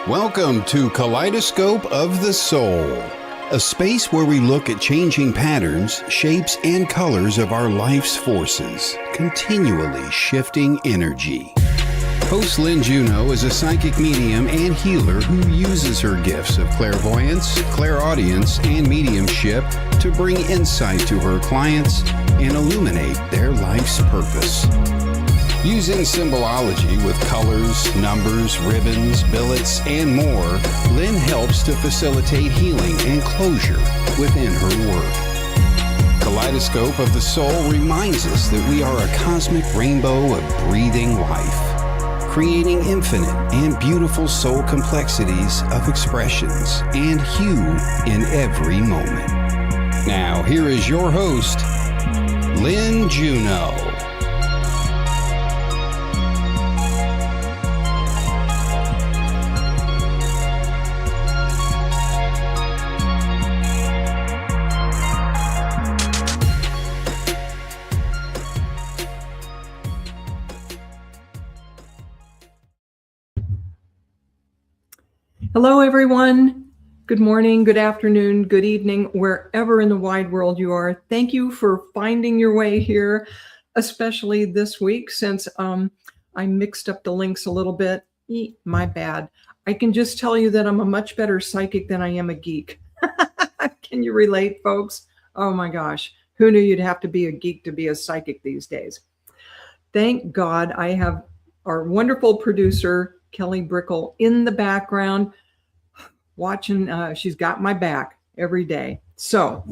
Welcome to Kaleidoscope of the Soul, a space where we look at changing patterns, shapes, and colors of our life's forces, continually shifting energy. Host Lynne Juneau is a psychic medium and healer who uses her gifts of clairvoyance, clairaudience, and mediumship to bring insight to her clients and illuminate their life's purpose. Using symbolology with colors, numbers, ribbons, billets, and more, Lynne helps to facilitate healing and closure within her work. Kaleidoscope of the Soul reminds us that we are a cosmic rainbow of breathing life, creating infinite and beautiful soul complexities of expressions and hue in every moment. Now, here is your host, Lynne Juneau. Hello, everyone. Good morning, good afternoon, good evening, wherever in the wide world you are. Thank you for finding your way here, especially this week since I mixed up the links a little bit. My bad. I can just tell you that I'm a much better psychic than I am a geek. Can you relate, folks? Oh my gosh. Who knew you'd have to be a geek to be a psychic these days? Thank God I have our wonderful producer, Kelly Brickle, in the background watching. She's got my back every day. So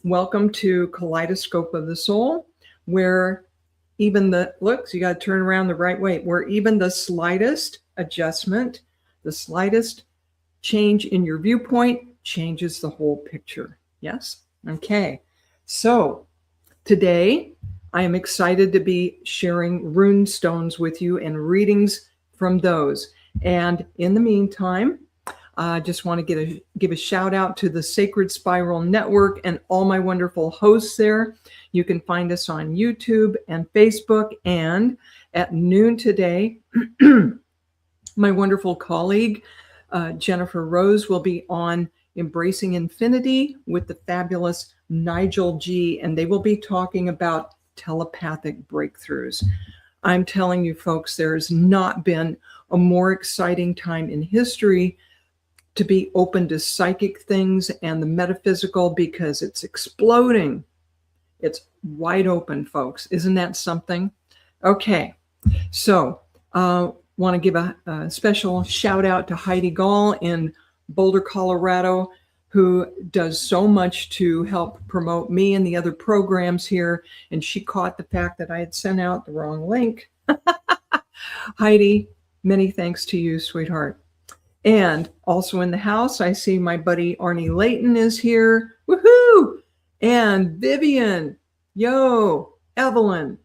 welcome to Kaleidoscope of the Soul, where even the looks, you got to turn around the right way, where even the slightest adjustment, the slightest change in your viewpoint changes the whole picture. Yes? Okay. So today I am excited to be sharing Rune Stones with you and readings from those. And in the meantime, I just want to give a shout out to the Sacred Spiral Network and all my wonderful hosts there. You can find us on YouTube and Facebook, and at noon today, my wonderful colleague, Jennifer Rose, will be on Embracing Infinity with the fabulous Nigel G, and they will be talking about telepathic breakthroughs. I'm telling you, folks, there's not been a more exciting time in history to be open to psychic things and the metaphysical, because it's exploding. It's wide open, folks. Isn't that something? Okay, so want to give a special shout out to Heidi Gall in Boulder, Colorado, who does so much to help promote me and the other programs here. And she caught the fact that I had sent out the wrong link. Heidi, many thanks to you, sweetheart. And also in the house, I see my buddy Arnie Layton is here. Woohoo! And Vivian, yo, Evelyn,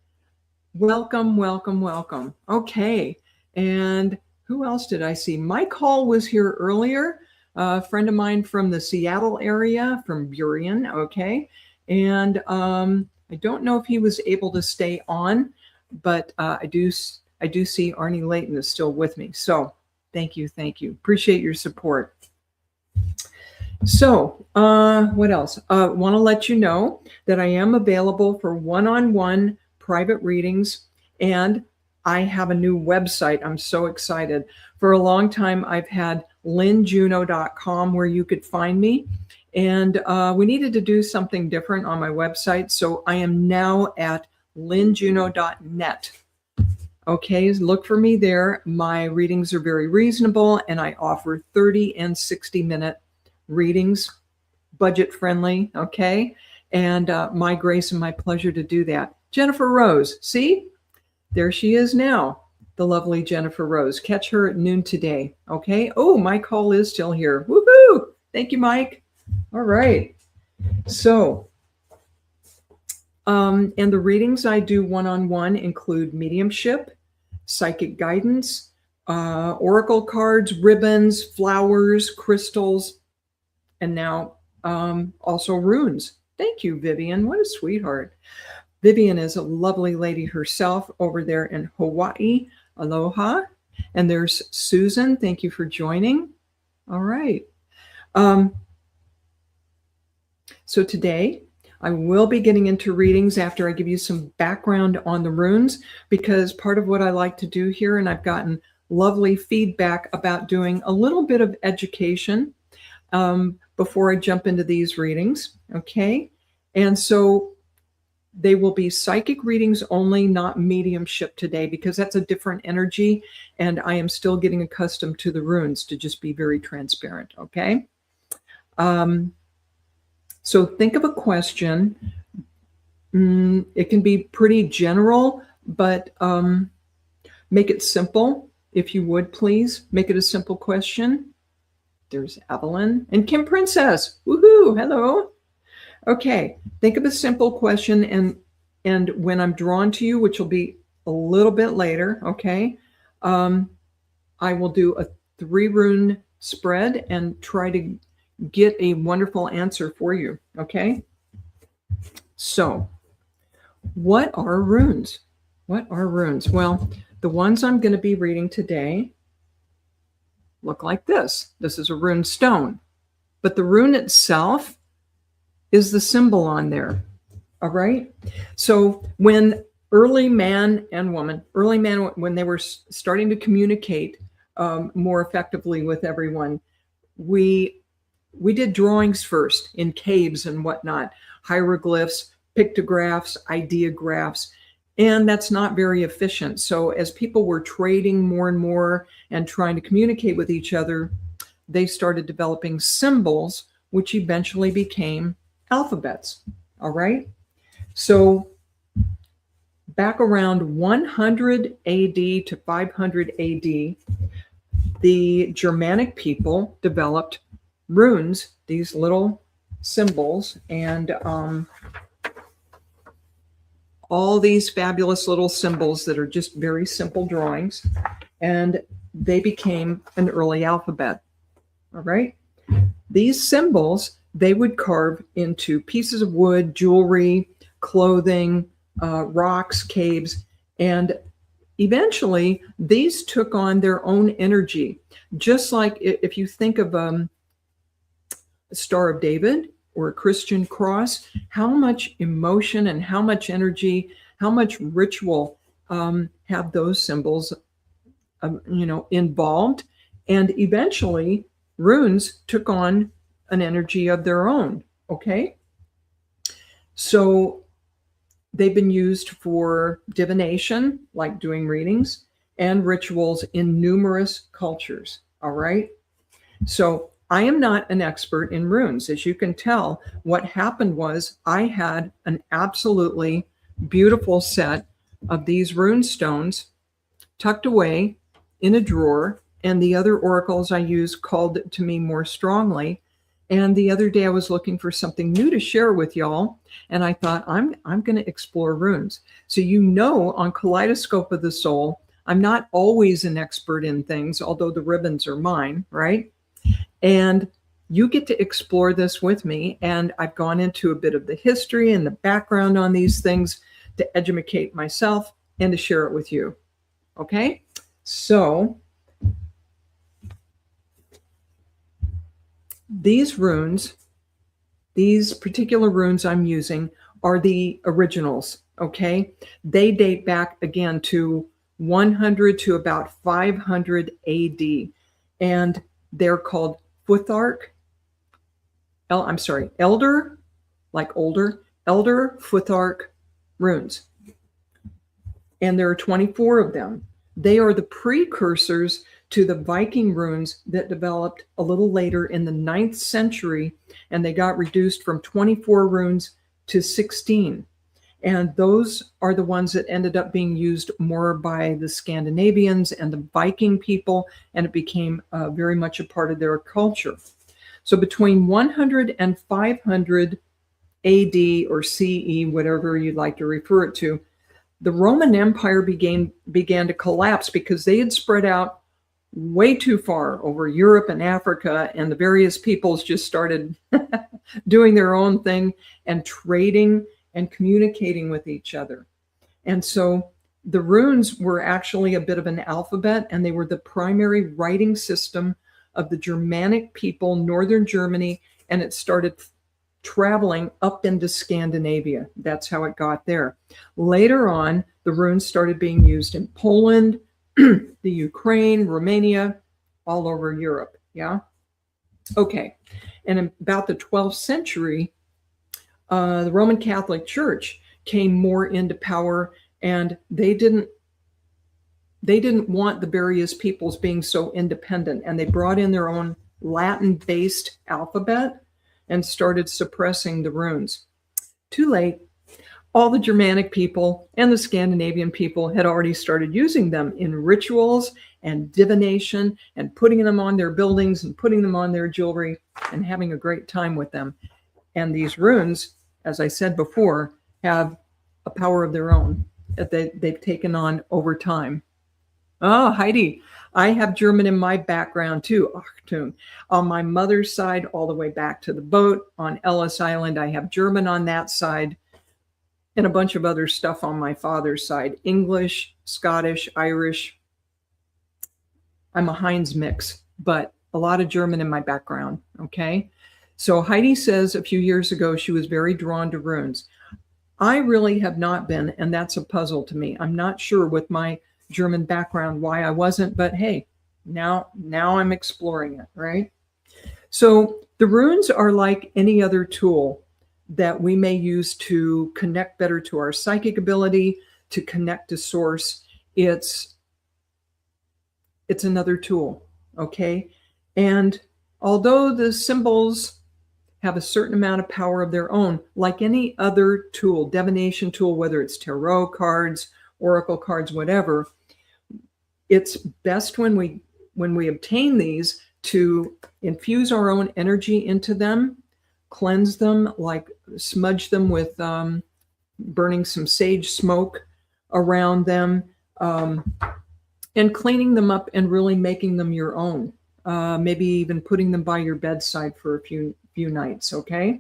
welcome, welcome, welcome. Okay, and who else did I see? Mike Hall was here earlier. A friend of mine from the Seattle area, from Burien, okay. And I don't know if he was able to stay on, but I do see Arnie Layton is still with me. So thank you. Appreciate your support. So what else? Want to let you know that I am available for one-on-one private readings, and I have a new website. I'm so excited. For a long time, I've had lynnejuneau.com where you could find me. And we needed to do something different on my website. So I am now at lynnejuneau.net. Okay, look for me there. My readings are very reasonable, and I offer 30 and 60-minute readings, budget friendly, okay? And my grace and my pleasure to do that. Jennifer Rose, see? There she is now, the lovely Jennifer Rose. Catch her at noon today, okay? Oh, Mike Hall is still here. Woohoo! Thank you, Mike. All right. So, and the readings I do one-on-one include mediumship, psychic guidance, oracle cards, ribbons, flowers, crystals, and now also runes. Thank you, Vivian. What a sweetheart. Vivian is a lovely lady herself over there in Hawaii. Aloha. And there's Susan. Thank you for joining. All right. So today I will be getting into readings after I give you some background on the runes, because part of what I like to do here, and I've gotten lovely feedback about doing a little bit of education before I jump into these readings. Okay. And so they will be psychic readings only, not mediumship today, because that's a different energy. And I am still getting accustomed to the runes, to just be very transparent. Okay. So think of a question. It can be pretty general, but make it simple, if you would, please. Make it a simple question. There's Evelyn and Kim Princess. Woohoo! Hello. Okay, think of a simple question, and when I'm drawn to you, which will be a little bit later, okay, I will do a 3-rune spread and try to get a wonderful answer for you, okay? So, what are runes? What are runes? Well, the ones I'm going to be reading today look like this. This is a rune stone, but the rune itself is the symbol on there, all right? So when early man and woman, when they were starting to communicate more effectively with everyone, we did drawings first in caves and whatnot, hieroglyphs, pictographs, ideographs, and that's not very efficient. So as people were trading more and more and trying to communicate with each other, they started developing symbols, which eventually became alphabets. All right. So back around 100 AD to 500 AD, the Germanic people developed runes, these little symbols, and all these fabulous little symbols that are just very simple drawings, and they became an early alphabet. All right. These symbols they would carve into pieces of wood, jewelry, clothing, rocks, caves, and eventually these took on their own energy. Just like if you think of a Star of David or a Christian cross, how much emotion and how much energy, how much ritual have those symbols, involved. And eventually runes took on an energy of their own. Okay. So they've been used for divination, like doing readings, and rituals in numerous cultures. All right. So I am not an expert in runes. As you can tell, what happened was I had an absolutely beautiful set of these rune stones tucked away in a drawer, and the other oracles I used called to me more strongly. And the other day I was looking for something new to share with y'all, and I thought I'm going to explore runes. So on Kaleidoscope of the Soul, I'm not always an expert in things, although the ribbons are mine, right? And you get to explore this with me, and I've gone into a bit of the history and the background on these things to educate myself and to share it with you. Okay? So these runes, these particular runes I'm using are the originals, okay? They date back again to 100 to about 500 AD, and they're called Futhark. Elder, like older, Elder Futhark runes. And there are 24 of them. They are the precursors to the Viking runes that developed a little later in the 9th century, and they got reduced from 24 runes to 16. And those are the ones that ended up being used more by the Scandinavians and the Viking people, and it became very much a part of their culture. So between 100 and 500 AD or CE, whatever you'd like to refer it to, the Roman Empire began to collapse because they had spread out way too far over Europe and Africa, and the various peoples just started doing their own thing and trading and communicating with each other. And so The runes were actually a bit of an alphabet, and they were the primary writing system of the Germanic people, northern Germany, and it started traveling up into Scandinavia. That's how it got there. Later on, the runes started being used in Poland, the Ukraine, Romania, all over Europe. Yeah. Okay. And in about the 12th century, the Roman Catholic Church came more into power, and they didn't want the various peoples being so independent, and they brought in their own Latin-based alphabet and started suppressing the runes. Too late. All the Germanic people and the Scandinavian people had already started using them in rituals and divination and putting them on their buildings and putting them on their jewelry and having a great time with them. And these runes, as I said before, have a power of their own that they've taken on over time. Oh, Heidi, I have German in my background too. Achtung. On my mother's side, all the way back to the boat on Ellis Island, I have German on that side, and a bunch of other stuff on my father's side. English, Scottish, Irish. I'm a Heinz mix, but a lot of German in my background, okay? So Heidi says a few years ago she was very drawn to runes. I really have not been, and that's a puzzle to me. I'm not sure with my German background why I wasn't, but hey, now I'm exploring it, right? So the runes are like any other tool that we may use to connect better to our psychic ability, to connect to source. It's another tool, okay? And although the symbols have a certain amount of power of their own, like any other tool, divination tool, whether it's tarot cards, oracle cards, whatever, it's best when we obtain these to infuse our own energy into them, cleanse them, like smudge them with burning some sage smoke around them, and cleaning them up and really making them your own. Maybe even putting them by your bedside for a few nights, okay?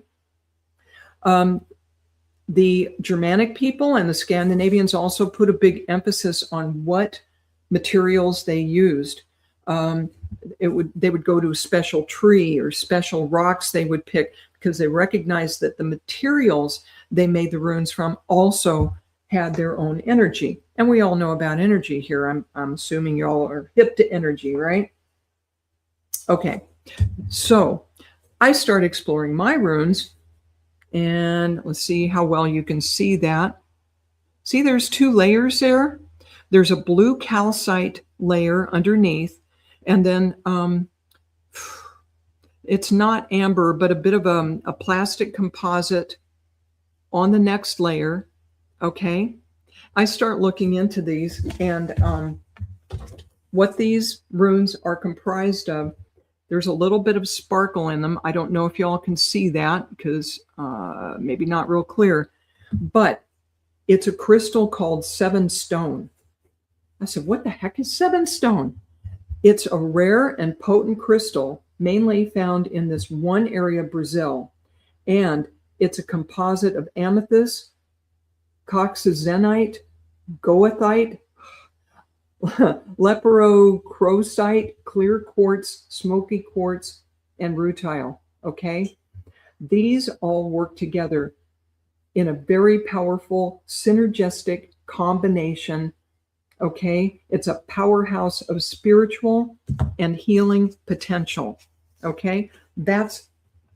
The Germanic people and the Scandinavians also put a big emphasis on what materials they used. They would go to a special tree or special rocks they would pick because they recognized that the materials they made the runes from also had their own energy. And we all know about energy here. I'm assuming you all are hip to energy, right? Okay, so I start exploring my runes, and let's see how well you can see that. See, there's two layers there. There's a blue calcite layer underneath, and then it's not amber, but a bit of a plastic composite on the next layer, okay? I start looking into these, and what these runes are comprised of. There's a little bit of sparkle in them. I don't know if y'all can see that because maybe not real clear, but it's a crystal called 7 stone. I said, what the heck is 7 stone? It's a rare and potent crystal, mainly found in this one area of Brazil. And it's a composite of amethyst, coxazenite, goethite, leporochrosite, clear quartz, smoky quartz, and rutile, okay? These all work together in a very powerful synergistic combination, okay? It's a powerhouse of spiritual and healing potential, okay? That's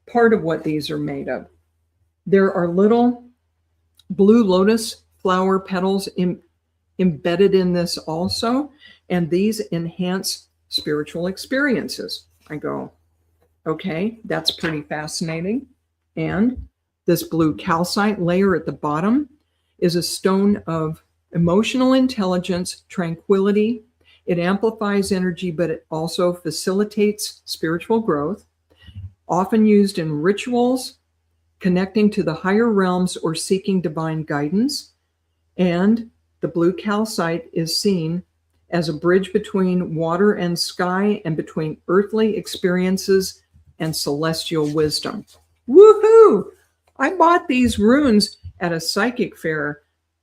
part of what these are made of. There are little blue lotus flower petals embedded in this also, and these enhance spiritual experiences. I go, okay, that's pretty fascinating. And this blue calcite layer at the bottom is a stone of emotional intelligence, tranquility. It amplifies energy, but it also facilitates spiritual growth, often used in rituals, connecting to the higher realms or seeking divine guidance. And the blue calcite is seen as a bridge between water and sky and between earthly experiences and celestial wisdom. Woohoo! I bought these runes at a psychic fair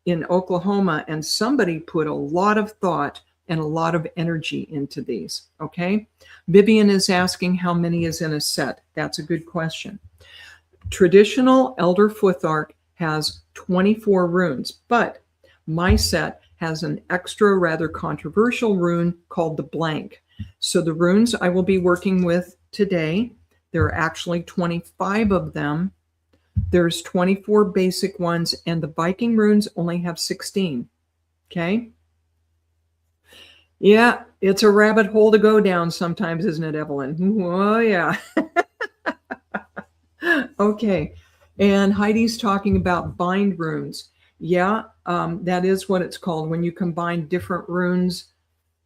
in Oklahoma, and somebody put a lot of thought and a lot of energy into these. Okay. Vivian is asking how many is in a set. That's a good question. Traditional Elder Futhark has 24 runes, but my set has an extra, rather controversial rune called the blank. So the runes I will be working with today, there are actually 25 of them. There's 24 basic ones, and the Viking runes only have 16. Okay? Yeah, it's a rabbit hole to go down sometimes, isn't it, Evelyn? Oh, yeah. Okay. And Heidi's talking about bind runes. Yeah, that is what it's called when you combine different runes.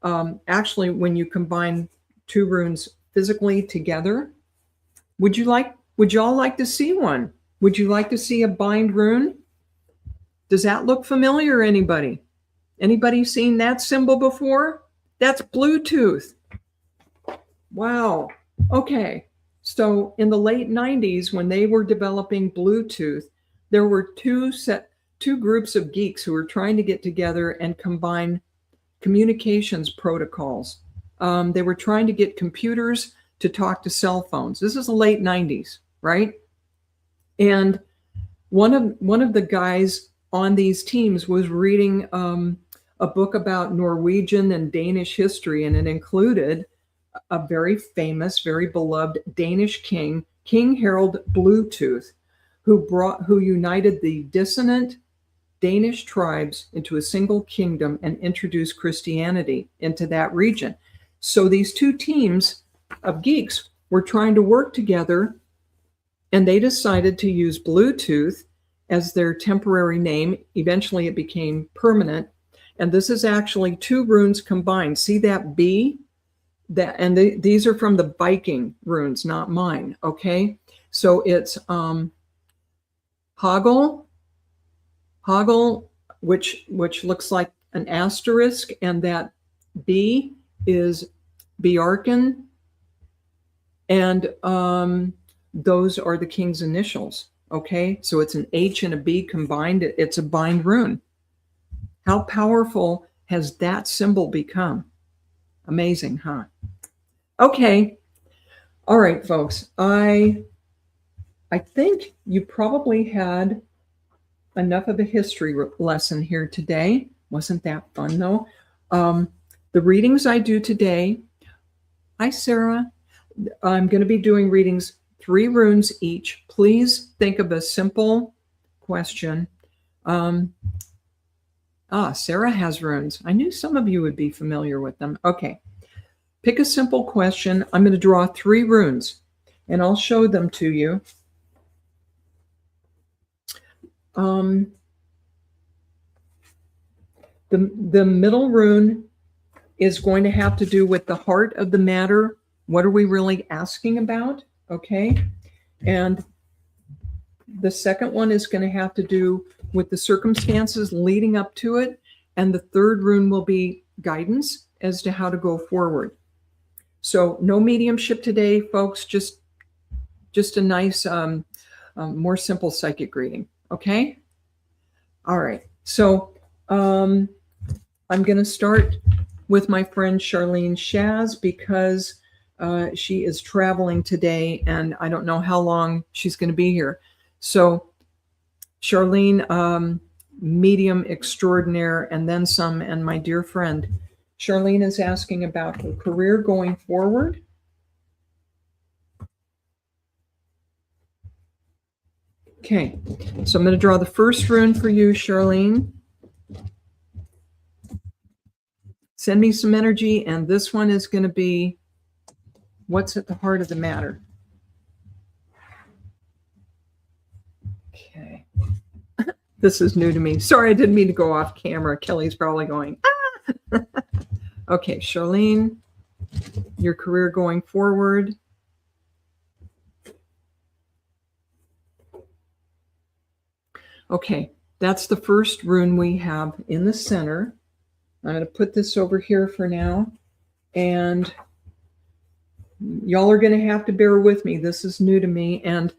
Actually, when you combine two runes physically together. Would y'all like to see one? Would you like to see a bind rune? Does that look familiar, anybody? Anybody seen that symbol before? That's Bluetooth. Wow. Okay. So in the late 90s, when they were developing Bluetooth, there were two groups of geeks who were trying to get together and combine communications protocols. They were trying to get computers to talk to cell phones. This is the late 90s, right? And one of the guys on these teams was reading a book about Norwegian and Danish history, and it included a very famous, very beloved Danish king, King Harald Bluetooth, who united the dissonant Danish tribes into a single kingdom and introduced Christianity into that region. So these two teams of geeks were trying to work together, and they decided to use Bluetooth as their temporary name. Eventually it became permanent. And this is actually two runes combined. See that B? These are from the Viking runes, not mine. Okay. So it's Hoggle, which looks like an asterisk, and that B is Bjarken, and those are the king's initials. Okay, so it's an H and a B combined. It's a bind rune. How powerful has that symbol become? Amazing, huh? Okay, all right, folks. I think you probably had enough of a history lesson here today. Wasn't that fun, though? The readings I do today. Hi, Sarah. I'm going to be doing readings 3 runes each. Please think of a simple question. Sarah has runes. I knew some of you would be familiar with them. Okay. Pick a simple question. I'm going to draw 3 runes, and I'll show them to you. The middle rune is going to have to do with the heart of the matter. What are we really asking about? Okay. And the second one is going to have to do with the circumstances leading up to it. And the third rune will be guidance as to how to go forward. So no mediumship today, folks, just a nice, more simple psychic reading. Okay. All right. So I'm going to start with my friend Charlene Shaz, because she is traveling today and I don't know how long she's going to be here. So Charlene, medium extraordinaire and then some, and my dear friend. Charlene is asking about her career going forward. Okay, so I'm going to draw the first rune for you, Charlene. Send me some energy, and this one is going to be what's at the heart of the matter. Okay. This is new to me. Sorry, I didn't mean to go off camera. Kelly's probably going, ah! Okay, Charlene, your career going forward. Okay, that's the first rune we have in the center. I'm going to put this over here for now. And y'all are going to have to bear with me. This is new to me. And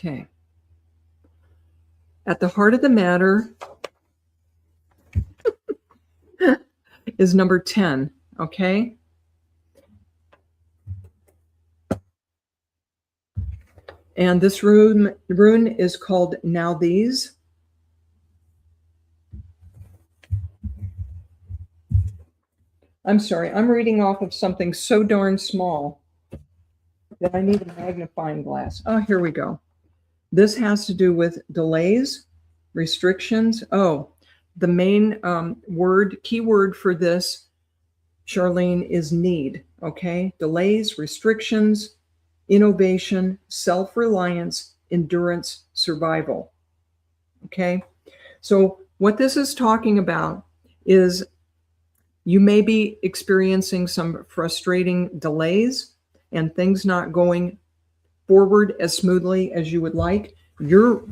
Okay. At the heart of the matter is number 10, okay? And this rune is called Now These. I'm sorry, I'm reading off of something so darn small that I need a magnifying glass. Oh, here we go. This has to do with delays, restrictions. Oh, the main keyword for this, Charlene, is need, okay? Delays, restrictions, innovation, self-reliance, endurance, survival, okay? So what this is talking about is you may be experiencing some frustrating delays and things not going forward as smoothly as you would like. You're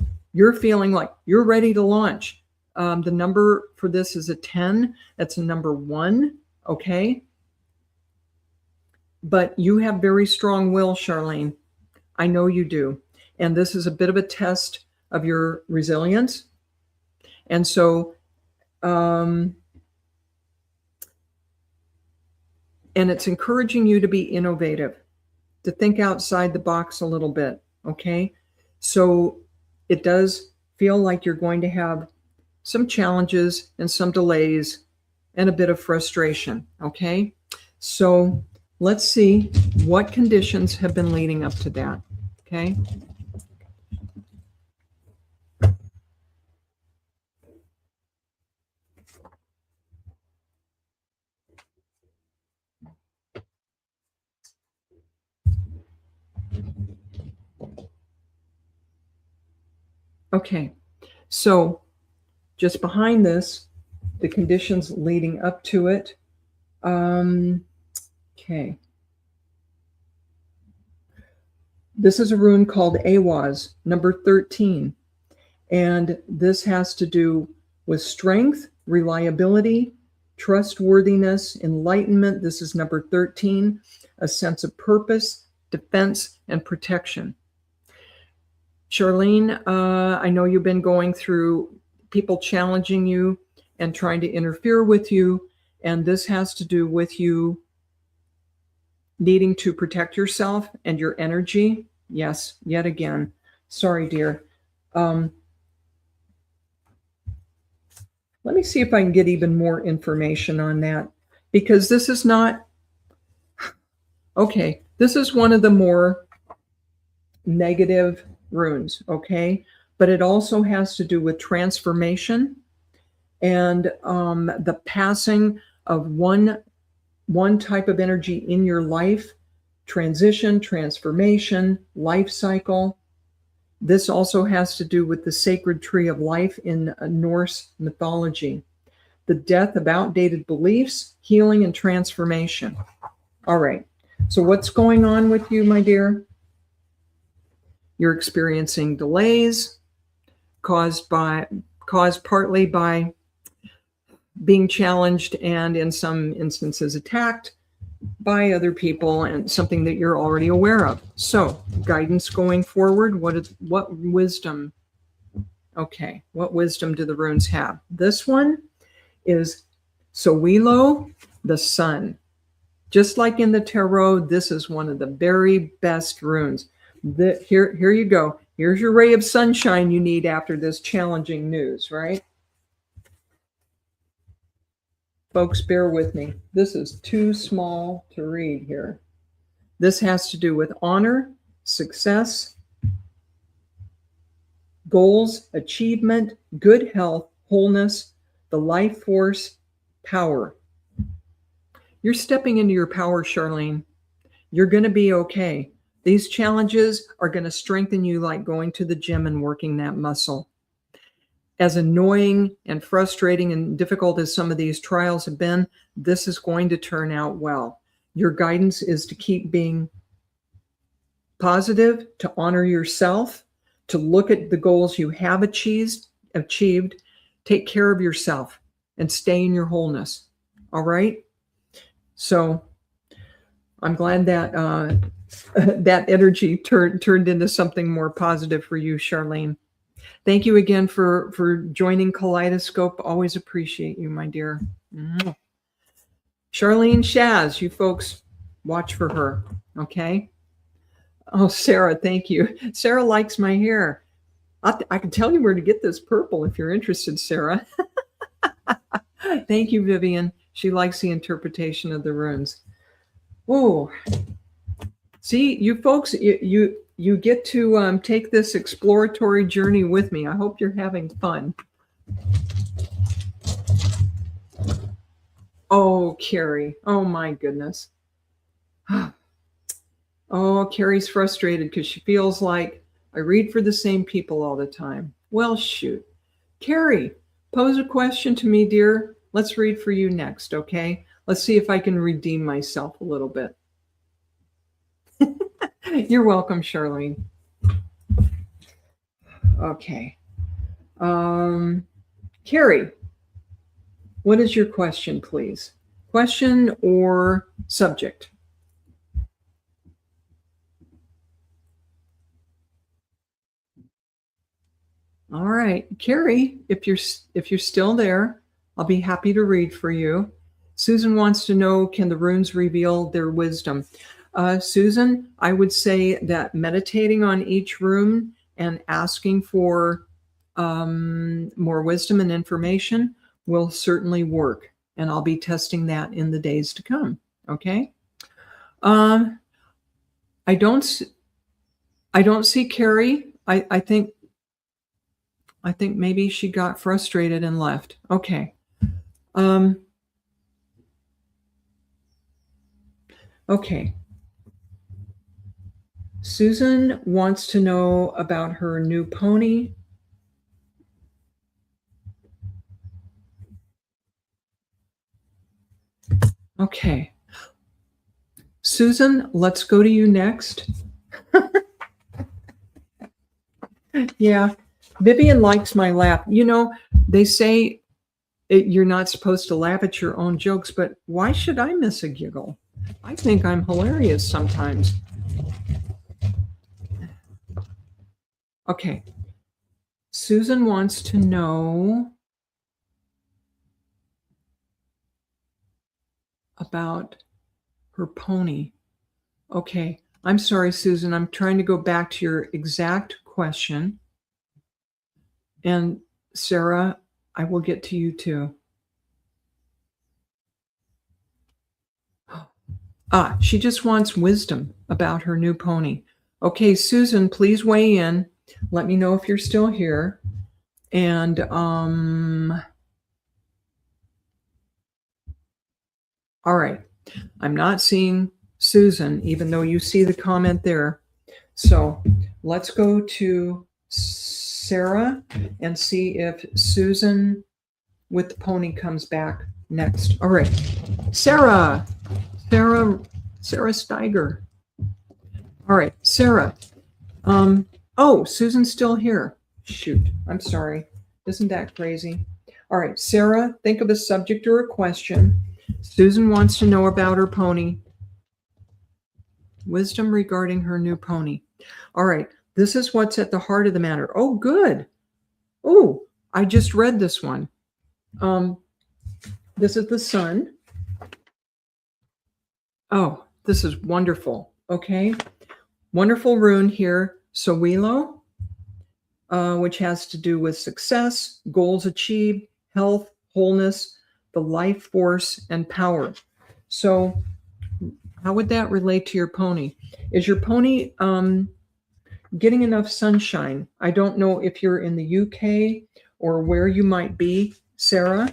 feeling like you're ready to launch. The number for this is a 10. That's a number 1, okay? But you have very strong will, Charlene. I know you do. And this is a bit of a test of your resilience. And so, and it's encouraging you to be innovative, to think outside the box a little bit, okay? So it does feel like you're going to have some challenges and some delays and a bit of frustration, okay? So let's see what conditions have been leading up to that, okay? Okay, so just behind this, the conditions leading up to it. Okay. This is a rune called Awaz, number 13. And this has to do with strength, reliability, trustworthiness, enlightenment. This is number 13, a sense of purpose, defense, and protection. Charlene, I know you've been going through people challenging you and trying to interfere with you, and this has to do with you needing to protect yourself and your energy. Yes, yet again. Sorry, dear. Let me see if I can get even more information on that, because this is not, okay, this is one of the more negative runes, okay? But it also has to do with transformation and the passing of one type of energy in your life, transition, transformation, life cycle. This also has to do with the sacred tree of life in Norse mythology, the death of outdated beliefs, healing, and transformation. All right, so what's going on with you, my dear? You're experiencing delays caused partly by being challenged and in some instances attacked by other people, and something that you're already aware of. So guidance going forward, what wisdom? Okay, what wisdom do the runes have? This one is Sowilo, the sun. Just like in the tarot, this is one of the very best runes. Here you go. Here's your ray of sunshine you need after this challenging news, right? Folks, bear with me. This is too small to read here. This has to do with honor, success, goals, achievement, good health, wholeness, the life force, power. You're stepping into your power, Charlene. You're going to be okay. These challenges are going to strengthen you like going to the gym and working that muscle. As annoying and frustrating and difficult as some of these trials have been, this is going to turn out well. Your guidance is to keep being positive, to honor yourself, to look at the goals you have achieved, take care of yourself, and stay in your wholeness. All right? So, I'm glad that that energy turned into something more positive for you, Charlene. Thank you again for joining Kaleidoscope. Always appreciate you, my dear. Mwah. Charlene Shaz, you folks watch for her, okay? Oh, Sarah, thank you. Sarah likes my hair. I can tell you where to get this purple if you're interested, Sarah. Thank you, Vivian. She likes the interpretation of the runes. Oh, see, you folks, you get to take this exploratory journey with me. I hope you're having fun. Oh, Carrie. Oh, my goodness. Oh, Carrie's frustrated because she feels like I read for the same people all the time. Well, shoot. Carrie, pose a question to me, dear. Let's read for you next, okay? Let's see if I can redeem myself a little bit. You're welcome, Charlene. Okay. Carrie, what is your question, please? Question or subject? All right, Carrie, if you're still there, I'll be happy to read for you. Susan wants to know, can the runes reveal their wisdom? Susan, I would say that meditating on each rune and asking for more wisdom and information will certainly work. And I'll be testing that in the days to come. Okay. I don't see Carrie. I think maybe she got frustrated and left. Okay. Okay. Susan wants to know about her new pony. Okay. Susan, let's go to you next. Yeah. Vivian likes my laugh. You know, they say you're not supposed to laugh at your own jokes, but why should I miss a giggle? I think I'm hilarious sometimes. Okay. Susan wants to know about her pony. Okay. I'm sorry, Susan. I'm trying to go back to your exact question. And Sarah, I will get to you too. She just wants wisdom about her new pony. Okay, Susan, please weigh in. Let me know if you're still here. And all right. I'm not seeing Susan, even though you see the comment there. So let's go to Sarah and see if Susan with the pony comes back next. All right. Sarah Steiger. All right, Sarah. Oh, Susan's still here. Shoot, I'm sorry. Isn't that crazy? All right, Sarah, think of a subject or a question. Susan wants to know about her pony. Wisdom regarding her new pony. All right, this is what's at the heart of the matter. Oh, good. Oh, I just read this one. This is the sun. Oh, this is wonderful. Okay. Wonderful rune here, Sowilo, which has to do with success, goals achieved, health, wholeness, the life force, and power. So how would that relate to your pony? Is your pony getting enough sunshine? I don't know if you're in the UK or where you might be, Sarah,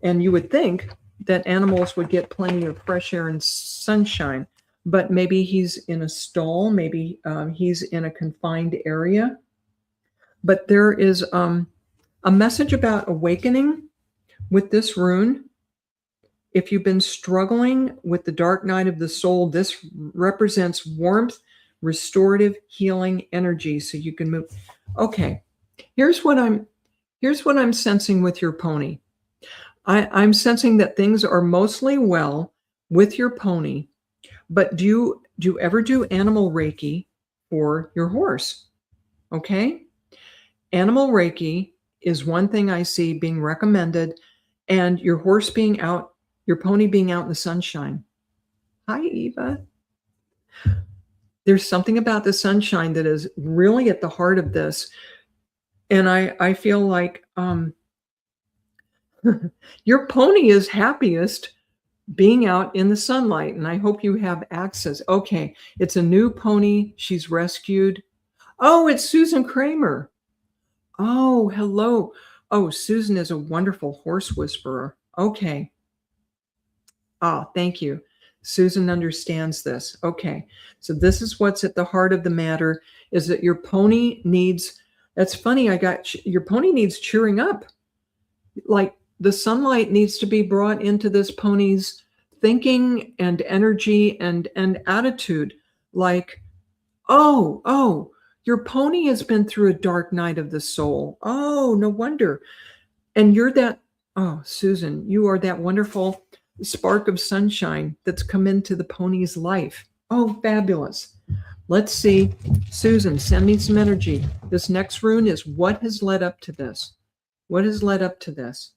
and you would think that animals would get plenty of fresh air and sunshine, but maybe he's in a stall, maybe he's in a confined area. But there is a message about awakening with this rune. If you've been struggling with the dark night of the soul, this represents warmth, restorative, healing energy, so you can move. Okay, here's what I'm sensing with your pony. I'm sensing that things are mostly well with your pony, But do you ever do animal Reiki for your horse? Okay. Animal Reiki is one thing I see being recommended, and your horse being out, your pony being out in the sunshine. Hi, Eva. There's something about the sunshine that is really at the heart of this. And I feel like your pony is happiest being out in the sunlight, and I hope you have access. Okay, it's a new pony she's rescued. Oh, it's Susan Kramer. Oh, hello. Oh, Susan is a wonderful horse whisperer. Okay. Ah, thank you. Susan understands this. Okay. So this is what's at the heart of the matter, is that your pony needs, that's funny, your pony needs cheering up. Like the sunlight needs to be brought into this pony's thinking and energy and attitude. Like, oh, your pony has been through a dark night of the soul. Oh, no wonder. And you're that, oh, Susan, you are that wonderful spark of sunshine that's come into the pony's life. Oh, fabulous. Let's see. Susan, send me some energy. This next rune is what has led up to this? What has led up to this?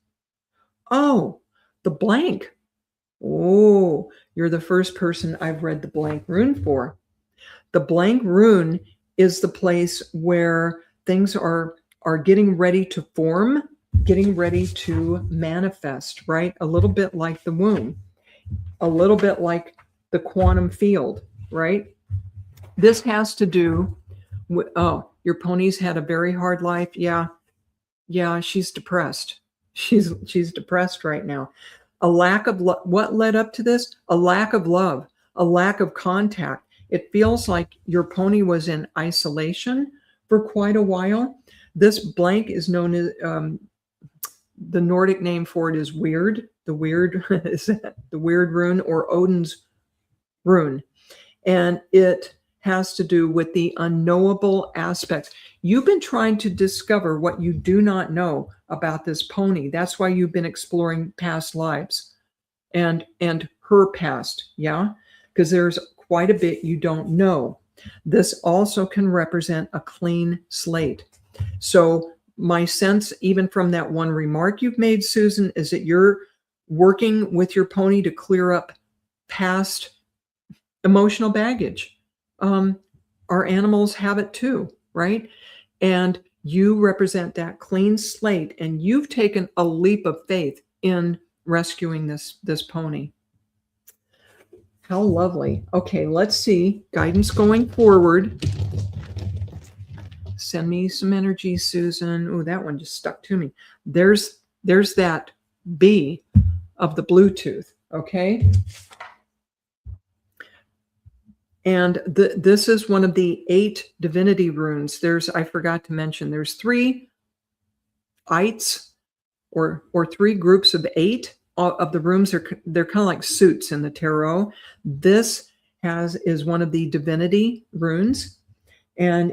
Oh, the blank. Oh, you're the first person I've read the blank rune for. The blank rune is the place where things are getting ready to form, getting ready to manifest, right? A little bit like the womb, a little bit like the quantum field, right? This has to do with, oh, your pony's had a very hard life. Yeah, she's depressed. She's depressed right now. A lack of what led up to this? A lack of love, a lack of contact. It feels like your pony was in isolation for quite a while. This blank is known as, the Nordic name for it is weird. The weird is the weird rune, or Odin's rune. And it has to do with the unknowable aspects. You've been trying to discover what you do not know about this pony. That's why you've been exploring past lives and her past, yeah? Because there's quite a bit you don't know. This also can represent a clean slate. So my sense, even from that one remark you've made, Susan, is that you're working with your pony to clear up past emotional baggage. Our animals have it too, right? And you represent that clean slate, and you've taken a leap of faith in rescuing this pony. How lovely. Okay, let's see. Guidance going forward. Send me some energy, Susan. Oh, that one just stuck to me. There's that B of the Bluetooth, okay? And this is one of the 8 divinity runes. I forgot to mention, there's 3 ites, or 3 groups of 8 of the runes. They're kind of like suits in the tarot. This is one of the divinity runes, and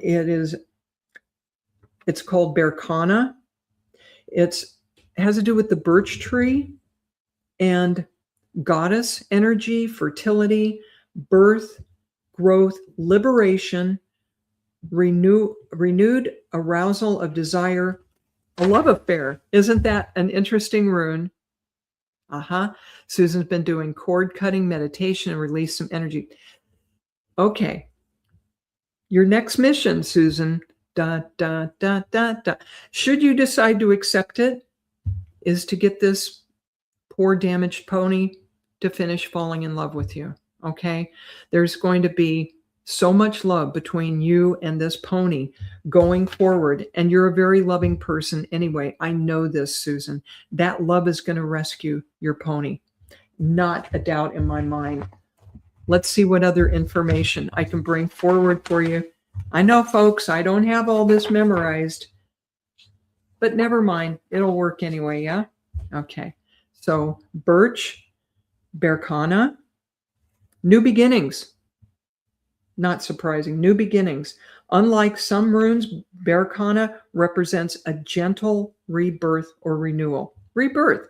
it's called Berkana. It has to do with the birch tree and goddess energy, fertility, birth, growth, liberation, renewed arousal of desire, a love affair. Isn't that an interesting rune? Susan's been doing cord cutting meditation and release some energy. Okay. Your next mission, Susan, should you decide to accept it, is to get this poor damaged pony to finish falling in love with you. Okay. There's going to be so much love between you and this pony going forward. And you're a very loving person anyway. I know this, Susan. That love is going to rescue your pony. Not a doubt in my mind. Let's see what other information I can bring forward for you. I know, folks, I don't have all this memorized, but never mind. It'll work anyway, yeah? Okay. So birch, Berkana, new beginnings. Not surprising. New beginnings. Unlike some runes, Berkana represents a gentle rebirth or renewal. Rebirth.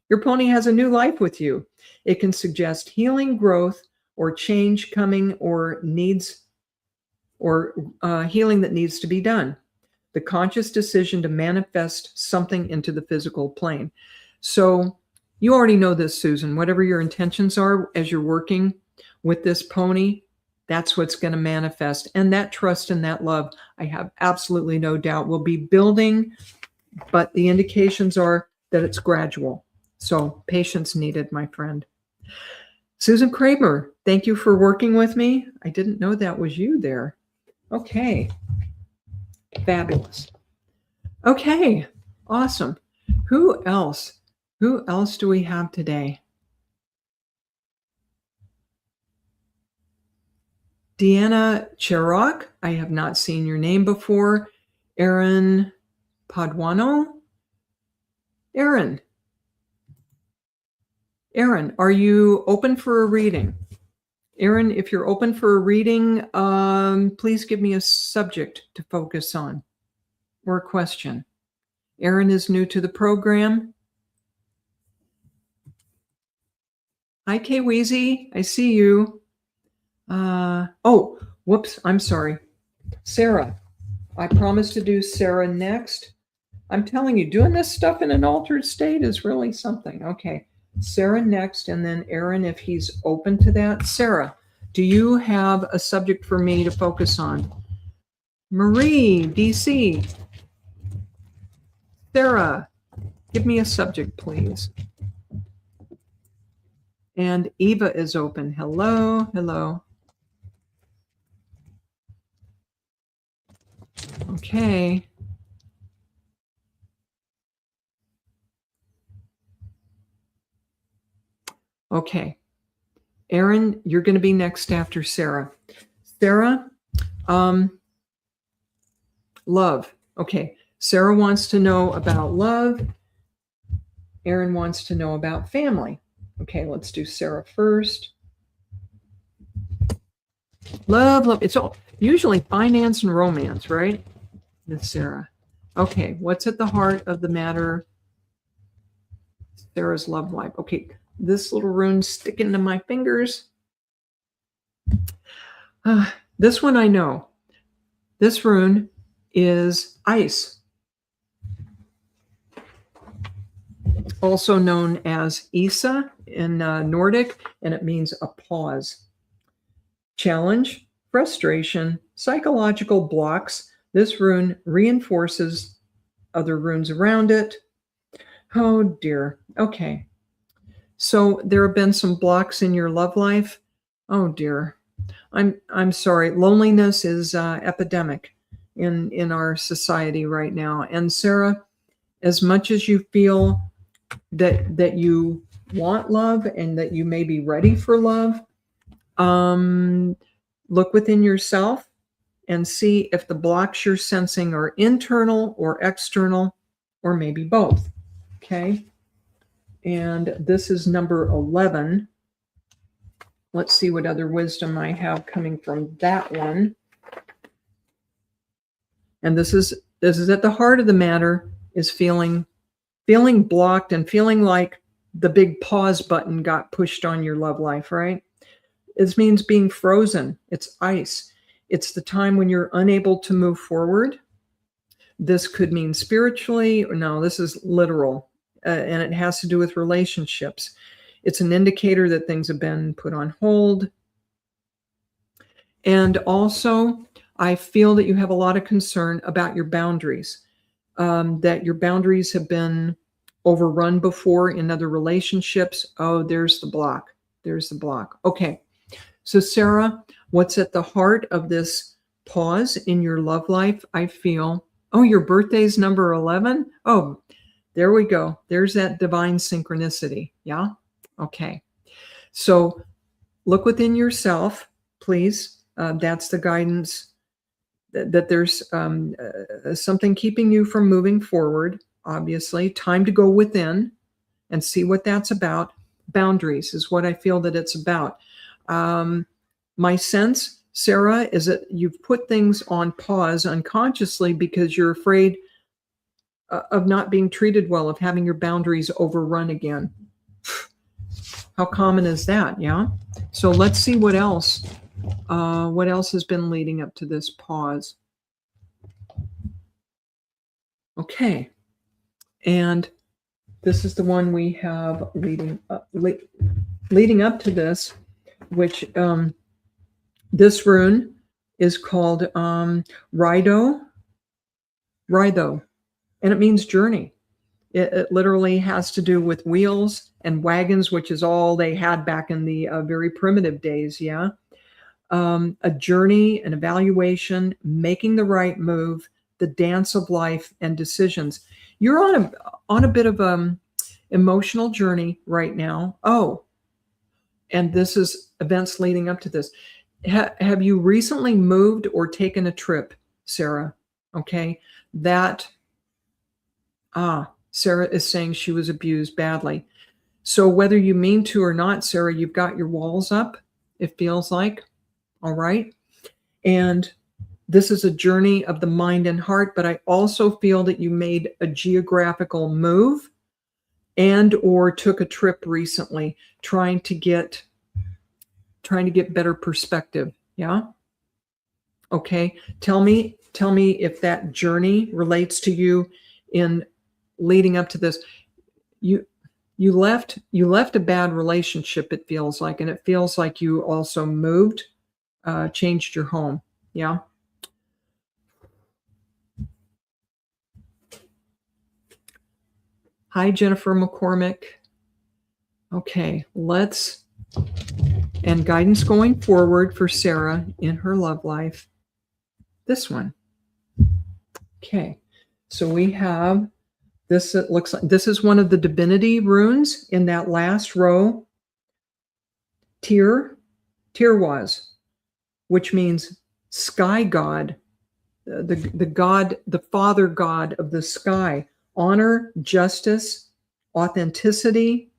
Your pony has a new life with you. It can suggest healing, growth, or change coming or needs or healing that needs to be done. The conscious decision to manifest something into the physical plane. So you already know this, Susan. Whatever your intentions are as you're working with this pony, that's what's going to manifest. And that trust and that love, I have absolutely no doubt, will be building, but the indications are that it's gradual. So patience needed, my friend. Susan Kramer, thank you for working with me. I didn't know that was you there. Okay. Fabulous. Okay. Awesome. Who else? Who else do we have today? Deanna Cherok, I have not seen your name before. Aaron Paduano. Aaron, are you open for a reading? Aaron, if you're open for a reading, please give me a subject to focus on or a question. Aaron is new to the program. Hi, Kay Weezy. I see you. Oh, whoops. I'm sorry. Sarah. I promised to do Sarah next. I'm telling you, doing this stuff in an altered state is really something. Okay. Sarah next, and then Aaron, if he's open to that. Sarah, do you have a subject for me to focus on? Marie, DC. Sarah, give me a subject, please. And Eva is open. Hello, hello. Okay. Okay. Aaron, you're going to be next after Sarah. Sarah, love. Okay. Sarah wants to know about love. Aaron wants to know about family. Okay, let's do Sarah first. Love, love. It's all usually finance and romance, right? With Sarah. Okay, what's at the heart of the matter? Sarah's love life. Okay, this little rune sticking to my fingers. This one I know. This rune is ice, also known as Isa in Nordic, and it means a pause. Challenge, frustration, psychological blocks. This rune reinforces other runes around it. Oh dear. Okay. So there have been some blocks in your love life. Oh dear. I'm sorry. Loneliness is epidemic in our society right now. And Sarah, as much as you feel that you want love and that you may be ready for love, look within yourself and see if the blocks you're sensing are internal or external, or maybe both. Okay. And this is number 11. Let's see what other wisdom I have coming from that one. And this is at the heart of the matter, is feeling blocked and feeling like the big pause button got pushed on your love life, right? This means being frozen. It's ice. It's the time when you're unable to move forward. This could mean spiritually, or no, this is literal, and it has to do with relationships. It's an indicator that things have been put on hold. And also, I feel that you have a lot of concern about your boundaries, that your boundaries have been overrun before in other relationships. Oh, there's the block. There's the block. Okay. So Sarah, what's at the heart of this pause in your love life? I feel, oh, your birthday's number 11. Oh, there we go. There's that divine synchronicity. Yeah. Okay. So look within yourself, please. That's the guidance that there's something keeping you from moving forward. Obviously, time to go within and see what that's about. Boundaries is what I feel that it's about. My sense, Sarah, is that you've put things on pause unconsciously because you're afraid of not being treated well, of having your boundaries overrun again. How common is that? Yeah. So let's see what else. What else has been leading up to this pause? Okay. And this is the one we have leading up to this, which this rune is called Rido, and it means journey. It literally has to do with wheels and wagons, which is all they had back in the very primitive days. Yeah. A journey, an evaluation, making the right move, the dance of life and decisions. You're on a bit of emotional journey right now. Oh, and this is events leading up to this. Have you recently moved or taken a trip, Sarah? Okay, that Sarah is saying she was abused badly. So whether you mean to or not, Sarah, you've got your walls up, it feels like. All right. And this is a journey of the mind and heart, but I also feel that you made a geographical move and or took a trip recently trying to get better perspective. Yeah. Okay. Tell me if that journey relates to you in leading up to this. You left a bad relationship, it feels like, and it feels like you also moved, changed your home. Yeah. Hi, Jennifer McCormick. Okay, and guidance going forward for Sarah in her love life. This one. Okay, so we have this. It looks like this is one of the divinity runes in that last row. Tirwaz, which means sky god, the god, the father god of the sky. Honor, justice, authenticity,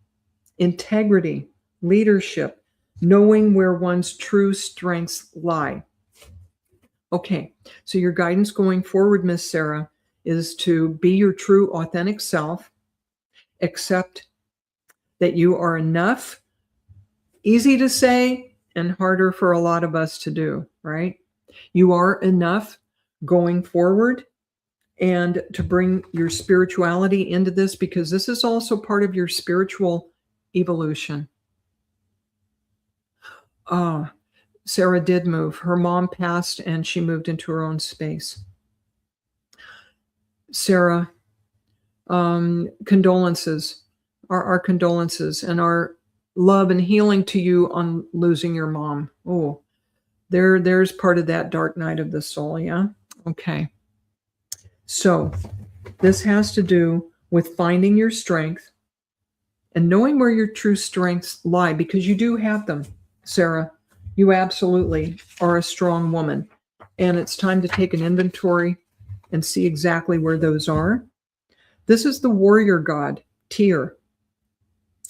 integrity, leadership, knowing where one's true strengths lie. Okay, so your guidance going forward, Miss Sarah, is to be your true, authentic self, accept that you are enough. Easy to say and harder for a lot of us to do, right? You are enough going forward, and to bring your spirituality into this, because this is also part of your spiritual evolution. Sarah did move. Her mom passed and she moved into her own space. Sarah, condolences, our condolences and our love and healing to you on losing your mom. Oh, there's part of that dark night of the soul. Yeah. Okay. So this has to do with finding your strength and knowing where your true strengths lie, because you do have them, Sarah. You absolutely are a strong woman. And it's time to take an inventory and see exactly where those are. This is the warrior god, Tyr.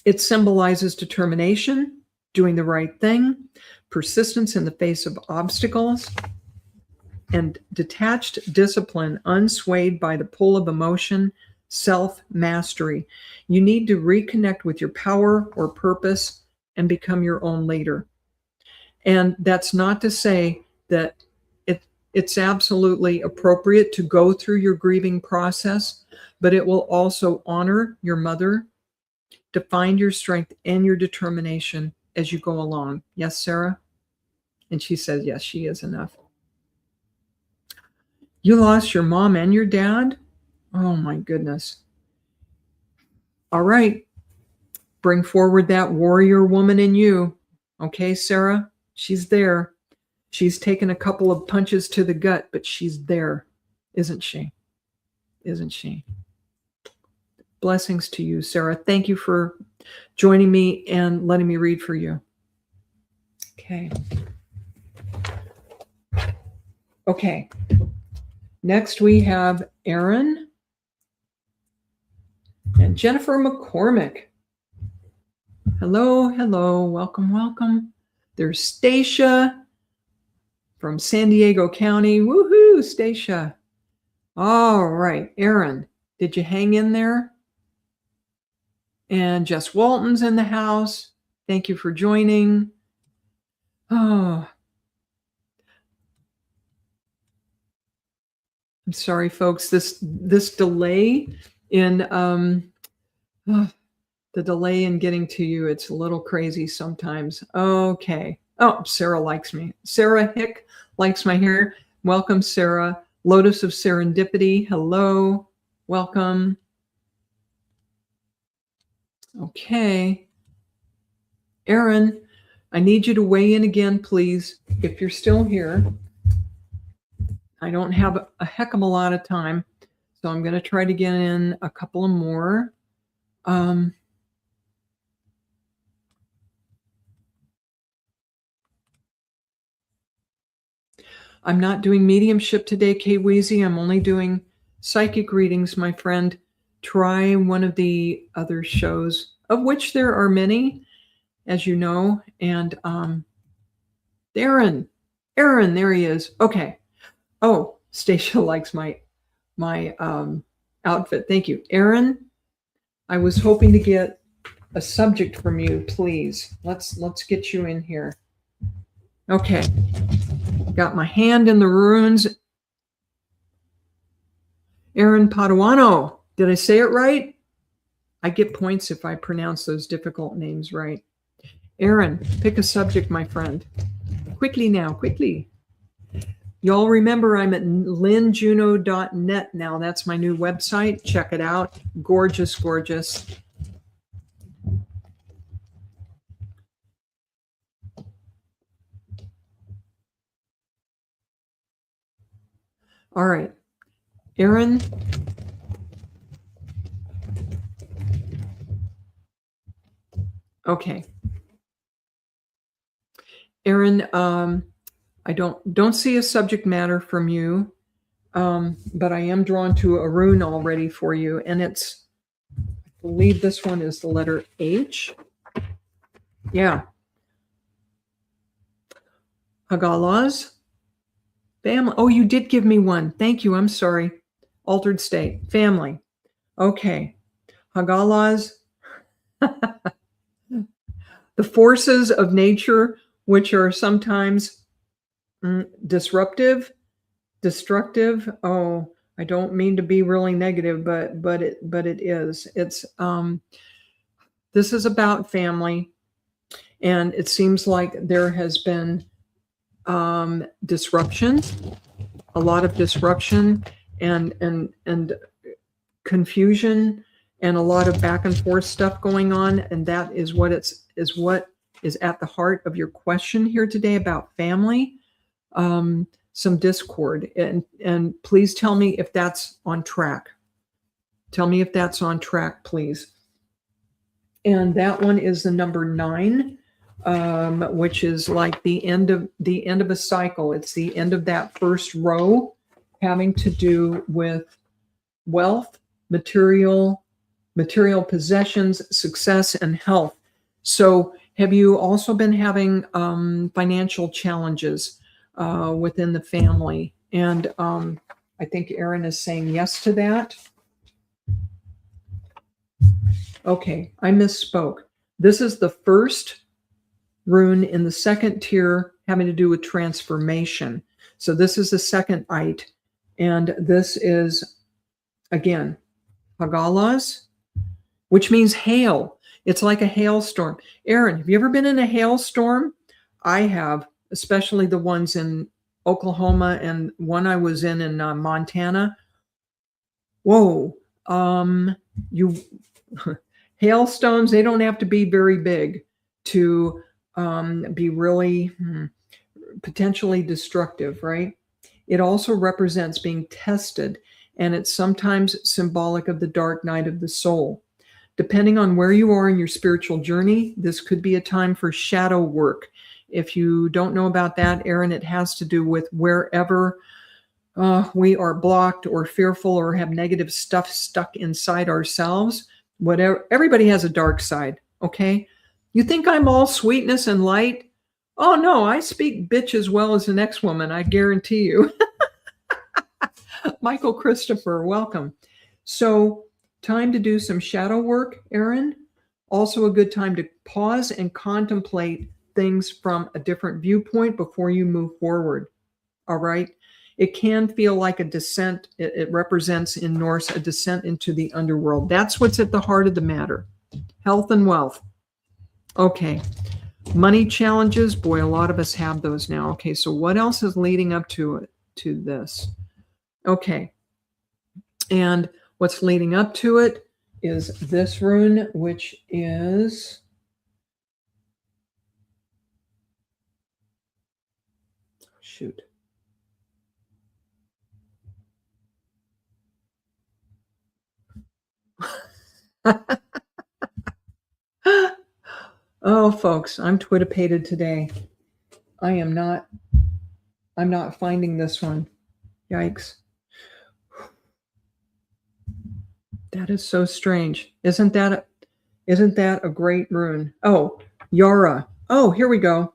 It symbolizes determination, doing the right thing, persistence in the face of obstacles, and detached discipline, unswayed by the pull of emotion, self-mastery. You need to reconnect with your power or purpose and become your own leader. And that's not to say that it's absolutely appropriate to go through your grieving process, but it will also honor your mother, to find your strength and your determination as you go along. Yes, Sarah? And she says, yes, she is enough. You lost your mom and your dad? Oh my goodness. All right. Bring forward that warrior woman in you. Okay, Sarah? She's there. She's taken a couple of punches to the gut, but she's there, isn't she? Isn't she? Blessings to you, Sarah. Thank you for joining me and letting me read for you. Okay. Okay. Next, we have Aaron and Jennifer McCormick. Hello, hello. Welcome, welcome. There's Stacia from San Diego County. Woohoo, Stacia. All right, Aaron, did you hang in there? And Jess Walton's in the house. Thank you for joining. Oh, I'm sorry, folks. This delay in the delay in getting to you, it's a little crazy sometimes. Okay. Oh, Sarah likes me. Sarah Hick likes my hair. Welcome, Sarah. Lotus of Serendipity. Hello. Welcome. Okay. Aaron, I need you to weigh in again, please, if you're still here. I don't have a heck of a lot of time, so I'm going to try to get in a couple of more. I'm not doing mediumship today, Kay Weezy. I'm only doing psychic readings, my friend. Try one of the other shows, of which there are many, as you know. And Aaron, there he is. Okay. Oh, Stacia likes my outfit. Thank you. Aaron, I was hoping to get a subject from you, please. Let's get you in here. Okay. Got my hand in the runes. Aaron Paduano. Did I say it right? I get points if I pronounce those difficult names right. Aaron, pick a subject, my friend. Quickly now, quickly. Y'all remember I'm at lynnejuneau.net now. That's my new website. Check it out. Gorgeous, gorgeous. All right. Aaron. Okay. Aaron, I don't see a subject matter from you, but I am drawn to a rune already for you, and it's, I believe this one is the letter H. Yeah. Hagalas. Family. Oh, you did give me one. Thank you. I'm sorry. Altered state. Family. Okay. Hagalas. The forces of nature, which are sometimes disruptive, destructive. Oh, I don't mean to be really negative, but it is. It's this is about family, and it seems like there has been disruption, a lot of disruption and confusion, and a lot of back and forth stuff going on, and that is what is at the heart of your question here today about family. Some discord, and please tell me if that's on track. Tell me if that's on track, please. And that one is the number 9, which is like the end of a cycle. It's the end of that first row, having to do with wealth, material possessions, success, and health. So have you also been having financial challenges within the family? And I think Aaron is saying yes to that. Okay, I misspoke. This is the first rune in the second tier, having to do with transformation. So this is the second ite, and this is, again, Hagalas, which means hail. It's like a hailstorm. Aaron, have you ever been in a hailstorm? I have, especially the ones in Oklahoma and one I was in Montana. Whoa. Hailstones, they don't have to be very big to be really potentially destructive, right? It also represents being tested, and it's sometimes symbolic of the dark night of the soul. Depending on where you are in your spiritual journey, this could be a time for shadow work. If you don't know about that, Aaron, it has to do with wherever we are blocked or fearful or have negative stuff stuck inside ourselves. Whatever, everybody has a dark side, okay? You think I'm all sweetness and light? Oh no, I speak bitch as well as the next woman, I guarantee you. Michael Christopher, welcome. So time to do some shadow work, Aaron. Also a good time to pause and contemplate things from a different viewpoint before you move forward. All right. It can feel like a descent. It represents in Norse a descent into the underworld. That's what's at the heart of the matter. Health and wealth. Okay. Money challenges. Boy, a lot of us have those now. Okay. So what else is leading up to this? Okay. And what's leading up to it is this rune, which is shoot. Oh, folks, I'm twittipated today. I'm not finding this one. Yikes. That is so strange. Isn't that a great rune? Oh, Yara. Oh, here we go.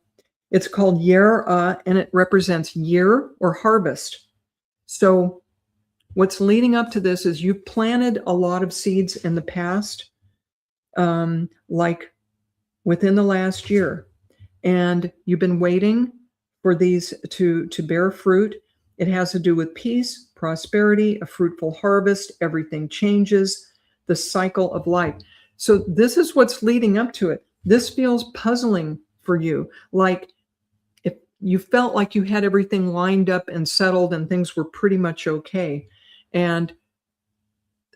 It's called Yara, and it represents year or harvest. So what's leading up to this is you've planted a lot of seeds in the past, like within the last year, and you've been waiting for these to bear fruit. It has to do with peace, prosperity, a fruitful harvest. Everything changes, the cycle of life. So this is what's leading up to it. This feels puzzling for you, like if you felt like you had everything lined up and settled and things were pretty much okay. And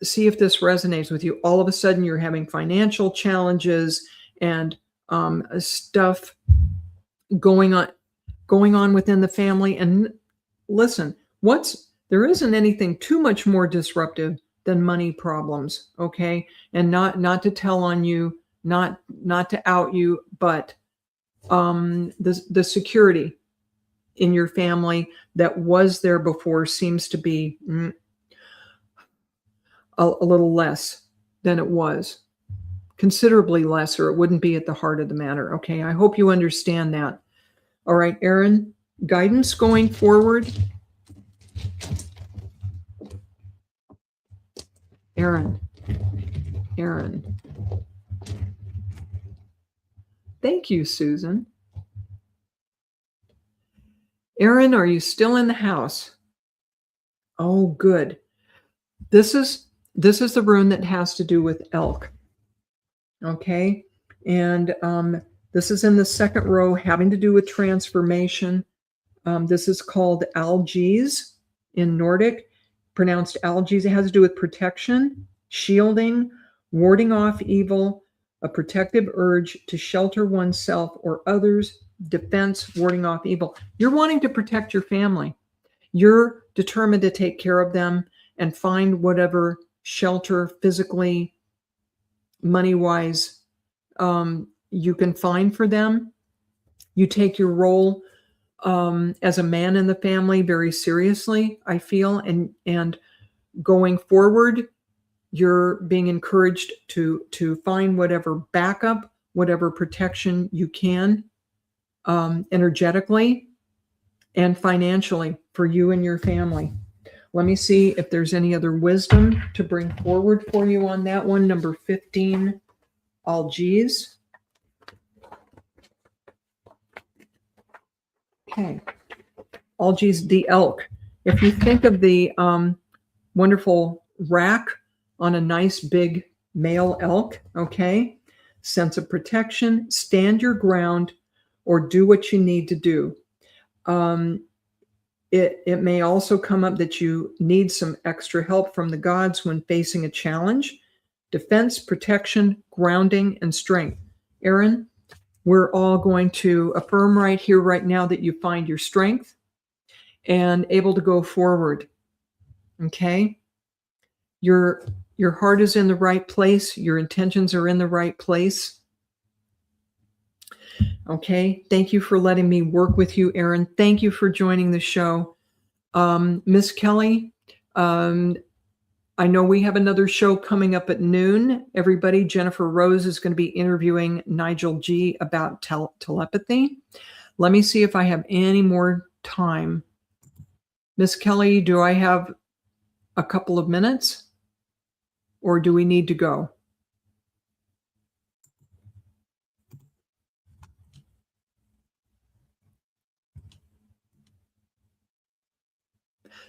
see if this resonates with you. All of a sudden you're having financial challenges and stuff going on within the family. And listen, there isn't anything too much more disruptive than money problems, okay? And not to tell on you, not to out you, but the security in your family that was there before seems to be a little less than it was, considerably less, or it wouldn't be at the heart of the matter. Okay, I hope you understand that. All right, Aaron, guidance going forward. Aaron. Thank you, Susan. Aaron, are you still in the house? Oh, good. This is the rune that has to do with elk. Okay, and this is in the second row, having to do with transformation. This is called algies in Nordic, pronounced algies. It has to do with protection, shielding, warding off evil, a protective urge to shelter oneself or others, defense, warding off evil. You're wanting to protect your family. You're determined to take care of them and find whatever shelter, physically, money-wise, you can find for them. You take your role as a man in the family very seriously, I feel, and going forward, you're being encouraged to find whatever backup, whatever protection you can, energetically and financially for you and your family. Let me see if there's any other wisdom to bring forward for you on that one. Number 15, algies. Okay. Algies, the elk. If you think of the wonderful rack on a nice big male elk, okay, sense of protection, stand your ground, or do what you need to do. It may also come up that you need some extra help from the gods when facing a challenge. Defense, protection, grounding, and strength. Aaron, we're all going to affirm right here, right now, that you find your strength and able to go forward. Okay? Your heart is in the right place. Your intentions are in the right place. Okay? Thank you for letting me work with you, Aaron. Thank you for joining the show. Miss Kelly, I know we have another show coming up at noon. Everybody, Jennifer Rose is going to be interviewing Nigel G. about telepathy. Let me see if I have any more time. Miss Kelly, do I have a couple of minutes? Or do we need to go?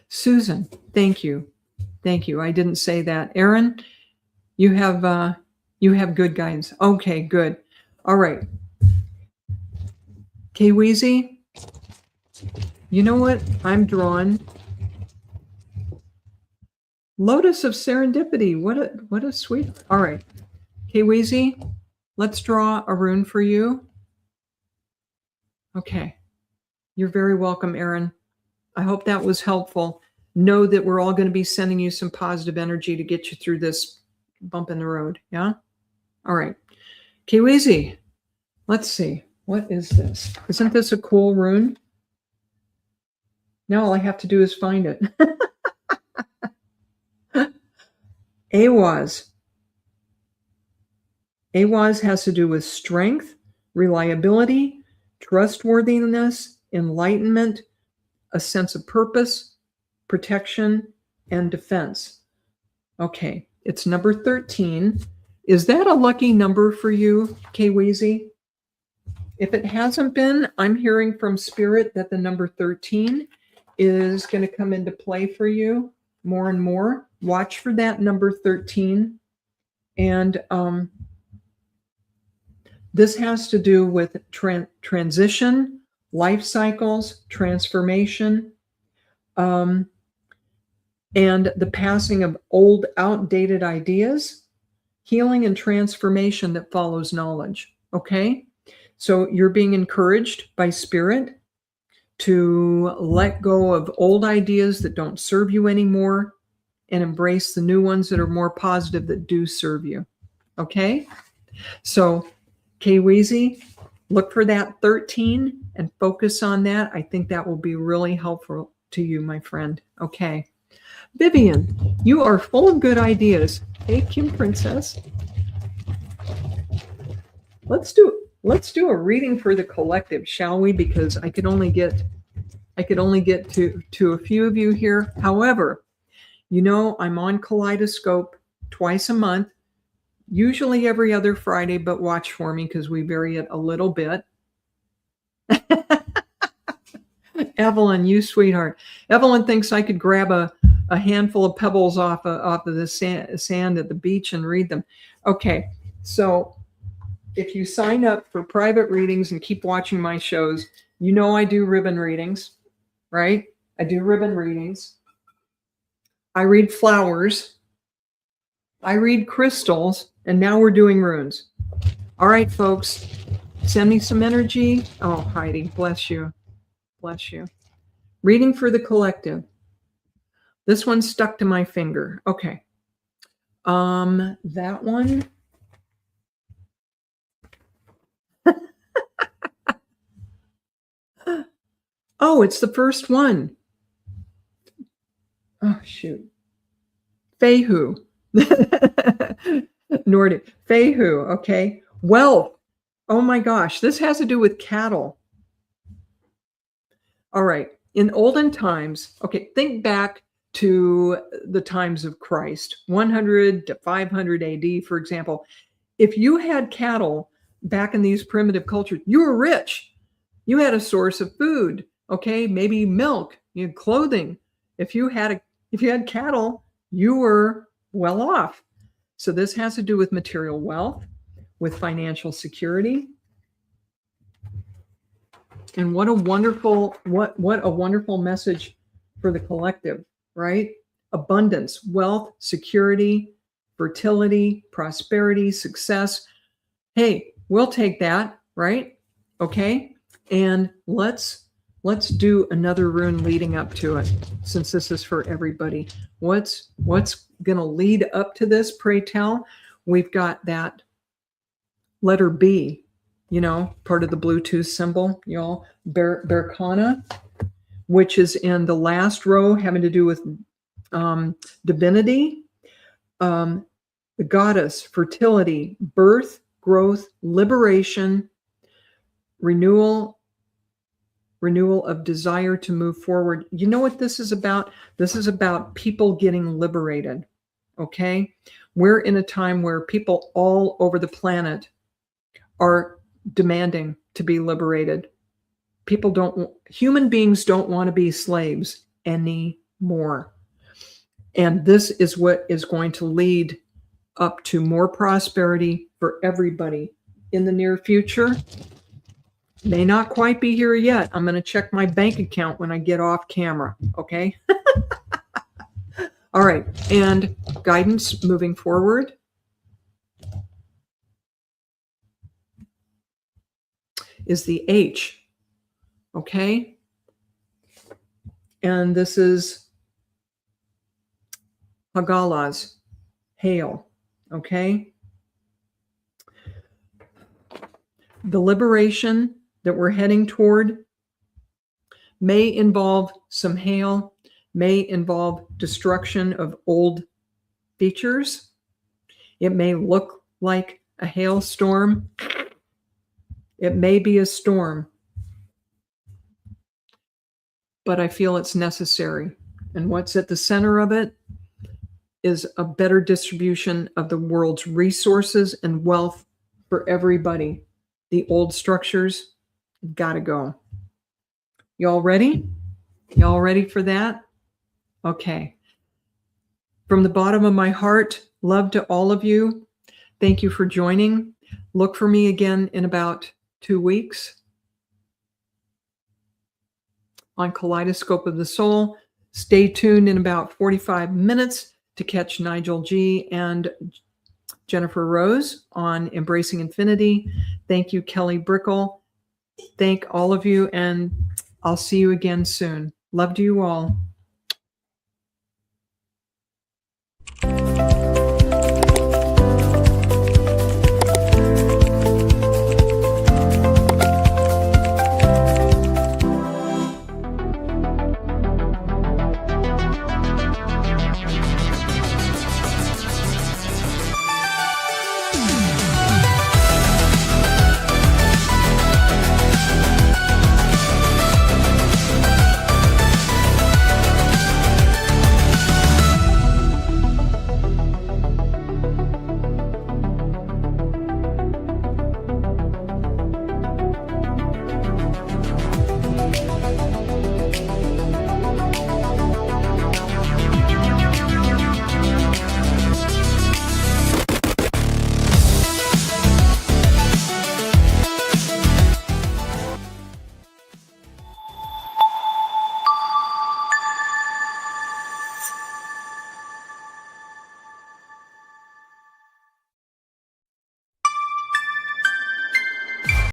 Susan, thank you. Thank you. I didn't say that. Aaron, you have good guidance. Okay, good. All right. Kweezy, you know what? I'm drawn. Lotus of Serendipity. What a sweet. All right. Kweezy, let's draw a rune for you. Okay. You're very welcome, Aaron. I hope that was helpful. Know that we're all going to be sending you some positive energy to get you through this bump in the road. Yeah? All right. Kweezy, let's see. What is this? Isn't this a cool rune? Now all I have to do is find it. Awaz. Awaz has to do with strength, reliability, trustworthiness, enlightenment, a sense of purpose, protection, and defense. Okay, it's number 13. Is that a lucky number for you, Kweezy? If it hasn't been, I'm hearing from Spirit that the number 13 is going to come into play for you more and more. Watch for that number 13. And this has to do with transition, life cycles, transformation, and the passing of old, outdated ideas, healing and transformation that follows knowledge. Okay? So you're being encouraged by Spirit to let go of old ideas that don't serve you anymore and embrace the new ones that are more positive that do serve you. Okay? So Kweezy, look for that 13 and focus on that. I think that will be really helpful to you, my friend. Okay. Vivian, you are full of good ideas. Hey, Kim Princess. Let's do a reading for the collective, shall we? Because I could only get to a few of you here. However, you know, I'm on Kaleidoscope twice a month. Usually every other Friday, but watch for me because we vary it a little bit. Evelyn, you sweetheart. Evelyn thinks I could grab a handful of pebbles off of the sand at the beach and read them. Okay, so if you sign up for private readings and keep watching my shows, you know I do ribbon readings, right? I do ribbon readings. I read flowers. I read crystals. And now we're doing runes. All right, folks, send me some energy. Oh, Heidi, bless you. Bless you. Reading for the collective. This one stuck to my finger. Okay. That one. Oh, it's the first one. Oh, shoot. Fehu. Nordic. Fehu, okay. Wealth. Oh my gosh, this has to do with cattle. All right. In olden times, okay, think back to the times of Christ, 100 to 500 AD, for example. If you had cattle back in these primitive cultures, you were rich. You had a source of food, okay, maybe milk, you had clothing. If you had cattle, you were well off. So this has to do with material wealth, with financial security. And what a wonderful message for the collective, right? Abundance, wealth, security, fertility, prosperity, success. Hey, we'll take that, right? Okay. And let's do another rune leading up to it, since this is for everybody. What's going to lead up to this, pray tell? We've got that letter B, you know, part of the Bluetooth symbol, y'all. Berkana, which is in the last row, having to do with divinity, the goddess, fertility, birth, growth, liberation, renewal of desire to move forward. You know what this is about? This is about people getting liberated, okay? We're in a time where people all over the planet are demanding to be liberated. Human beings don't want to be slaves anymore. more. And this is what is going to lead up to more prosperity for everybody in the near future. May not quite be here yet. I'm going to check my bank account when I get off camera. Okay. All right. And guidance moving forward is the H. Okay. And this is Hagalas, hail. Okay. The liberation that we're heading toward may involve some hail, may involve destruction of old features. It may look like a hailstorm. It may be a storm, but I feel it's necessary. And what's at the center of it is a better distribution of the world's resources and wealth for everybody. The old structures gotta go. Y'all ready? Y'all ready for that? Okay. From the bottom of my heart, love to all of you. Thank you for joining. Look for me again in about 2 weeks on Kaleidoscope of the Soul. Stay tuned in about 45 minutes to catch Nigel G. and Jennifer Rose on Embracing Infinity. Thank you, Kelly Brickle. Thank all of you, and I'll see you again soon. Love to you all.